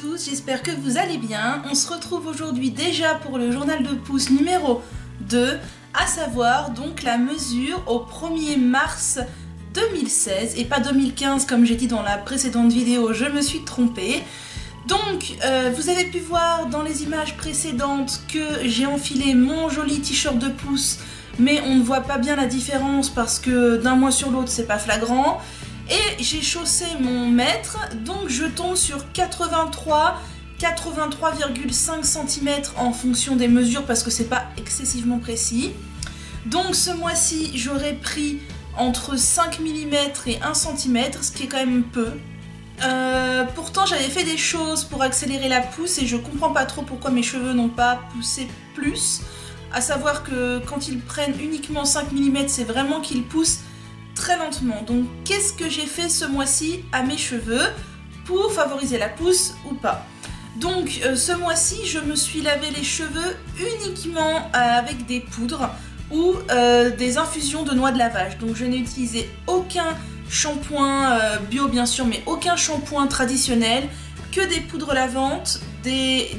tous, j'espère que vous allez bien. On se retrouve aujourd'hui déjà pour le journal de pouce numéro 2, à savoir donc la mesure au 1er mars 2016 et pas 2015 comme j'ai dit dans la précédente vidéo, je me suis trompée. Donc vous avez pu voir dans les images précédentes que j'ai enfilé mon joli t-shirt de pouce, mais on ne voit pas bien la différence parce que d'un mois sur l'autre c'est pas flagrant. Et j'ai chaussé mon mètre, donc je tombe sur 83,5 cm en fonction des mesures parce que c'est pas excessivement précis. Donc ce mois-ci j'aurais pris entre 5 mm et 1 cm, ce qui est quand même peu. Pourtant j'avais fait des choses pour accélérer la pousse et je comprends pas trop pourquoi mes cheveux n'ont pas poussé plus. À savoir que quand ils prennent uniquement 5 mm, c'est vraiment qu'ils poussent très lentement. Donc qu'est-ce que j'ai fait ce mois-ci à mes cheveux pour favoriser la pousse ou pas? Donc ce mois-ci je me suis lavé les cheveux uniquement avec des poudres ou des infusions de noix de lavage. Donc je n'ai utilisé aucun shampoing bio bien sûr, mais aucun shampoing traditionnel, que des poudres lavantes,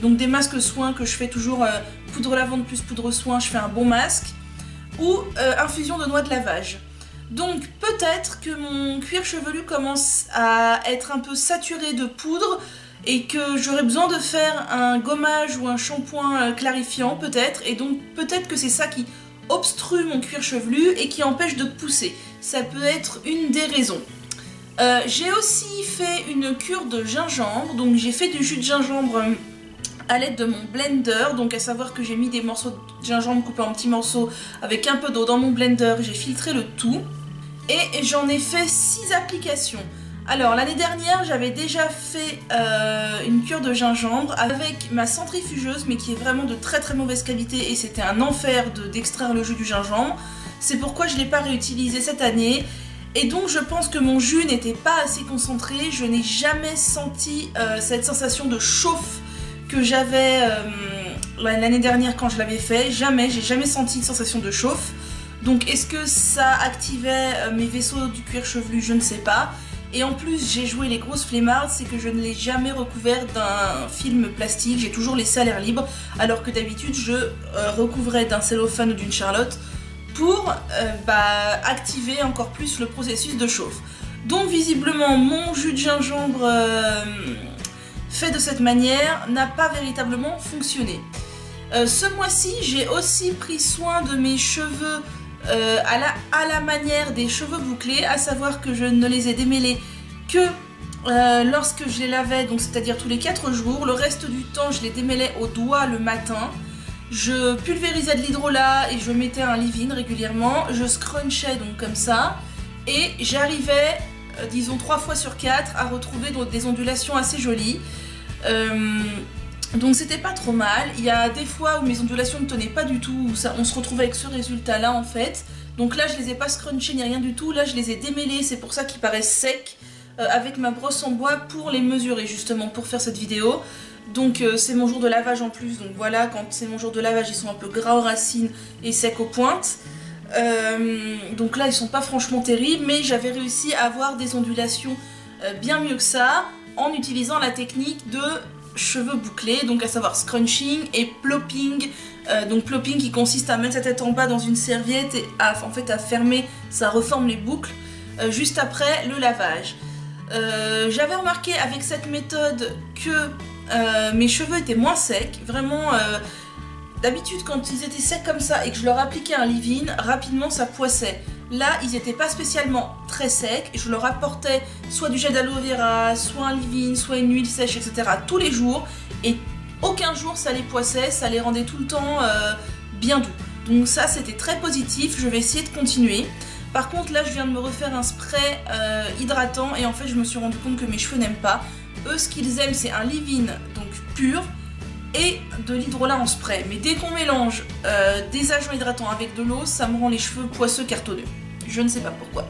donc des masques soins que je fais toujours poudre lavante plus poudre soin, je fais un bon masque, ou infusion de noix de lavage. Donc peut-être que mon cuir chevelu commence à être un peu saturé de poudre et que j'aurais besoin de faire un gommage ou un shampoing clarifiant peut-être, et donc peut-être que c'est ça qui obstrue mon cuir chevelu et qui empêche de pousser. Ça peut être une des raisons. J'ai aussi fait une cure de gingembre, donc j'ai fait du jus de gingembre à l'aide de mon blender, donc à savoir que j'ai mis des morceaux de gingembre coupés en petits morceaux avec un peu d'eau dans mon blender, j'ai filtré le tout et j'en ai fait 6 applications. Alors l'année dernière j'avais déjà fait une cure de gingembre avec ma centrifugeuse, mais qui est vraiment de très mauvaise qualité et c'était un enfer d'extraire le jus du gingembre. C'est pourquoi je ne l'ai pas réutilisé cette année. Et donc je pense que mon jus n'était pas assez concentré, je n'ai jamais senti cette sensation de chauffe que j'avais l'année dernière quand je l'avais fait. Jamais, j'ai jamais senti une sensation de chauffe. Donc est-ce que ça activait mes vaisseaux du cuir chevelu? Je ne sais pas. Et en plus j'ai joué les grosses flemmardes, c'est que je ne l'ai jamais recouvert d'un film plastique, j'ai toujours laissé à l'air libre, alors que d'habitude je recouvrais d'un cellophane ou d'une charlotte pour activer encore plus le processus de chauffe. Donc visiblement mon jus de gingembre fait de cette manière n'a pas véritablement fonctionné. Ce mois-ci j'ai aussi pris soin de mes cheveux à la manière des cheveux bouclés, à savoir que je ne les ai démêlés que lorsque je les lavais, donc c'est-à-dire tous les 4 jours. Le reste du temps je les démêlais au doigt le matin. Je pulvérisais de l'hydrolat et je mettais un leave-in régulièrement, je scrunchais donc comme ça, et j'arrivais, disons 3 fois sur 4, à retrouver des ondulations assez jolies. Donc c'était pas trop mal. Il y a des fois où mes ondulations ne tenaient pas du tout, où on se retrouvait avec ce résultat là en fait. Donc là je les ai pas scrunchés ni rien du tout, là je les ai démêlés, c'est pour ça qu'ils paraissent secs, avec ma brosse en bois pour les mesurer justement pour faire cette vidéo. Donc c'est mon jour de lavage en plus, donc voilà, quand c'est mon jour de lavage ils sont un peu gras aux racines et secs aux pointes. Donc là ils sont pas franchement terribles, mais j'avais réussi à avoir des ondulations bien mieux que ça en utilisant la technique de cheveux bouclés, donc à savoir scrunching et plopping. Donc plopping qui consiste à mettre sa tête en bas dans une serviette et à fermer, ça reforme les boucles juste après le lavage. J'avais remarqué avec cette méthode que mes cheveux étaient moins secs, vraiment d'habitude quand ils étaient secs comme ça et que je leur appliquais un leave-in, rapidement ça poissait. Là ils n'étaient pas spécialement très secs, je leur apportais soit du gel d'aloe vera, soit un leave-in, soit une huile sèche, etc. tous les jours, et aucun jour ça les poissait, ça les rendait tout le temps bien doux. Donc ça c'était très positif, je vais essayer de continuer. Par contre là je viens de me refaire un spray hydratant et en fait je me suis rendu compte que mes cheveux n'aiment pas. Eux ce qu'ils aiment c'est un leave-in donc pur et de l'hydrolat en spray. Mais dès qu'on mélange des agents hydratants avec de l'eau, ça me rend les cheveux poisseux cartonneux. Je ne sais pas pourquoi.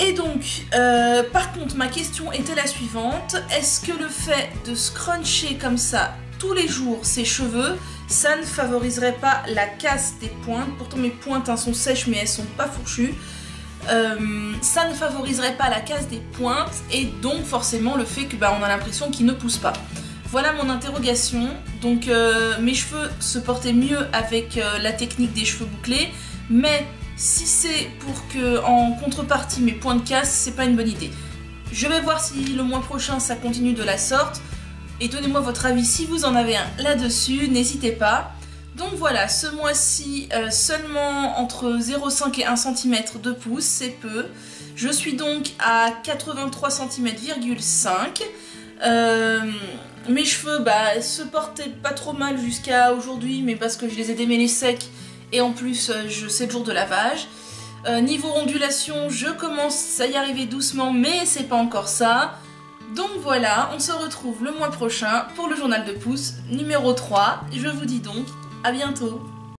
Et donc, par contre, ma question était la suivante. Est-ce que le fait de scruncher comme ça tous les jours ses cheveux, ça ne favoriserait pas la casse des pointes? Pourtant mes pointes sont sèches mais elles sont pas fourchues. ça ne favoriserait pas la casse des pointes et donc forcément le fait que on a l'impression qu'ils ne poussent pas. Voilà mon interrogation. Donc mes cheveux se portaient mieux avec la technique des cheveux bouclés, mais si c'est pour que en contrepartie mes pointes cassent, c'est pas une bonne idée. Je vais voir si le mois prochain ça continue de la sorte et donnez-moi votre avis si vous en avez un là-dessus, n'hésitez pas. Donc voilà, ce mois-ci, seulement entre 0,5 et 1 cm de pouce, c'est peu. Je suis donc à 83 cm,5 mes cheveux se portaient pas trop mal jusqu'à aujourd'hui, mais parce que je les ai démêlés secs et en plus 7 jours de lavage. Niveau ondulation, je commence à y arriver doucement, mais c'est pas encore ça. Donc voilà, on se retrouve le mois prochain pour le journal de pouce numéro 3. Je vous dis donc à bientôt.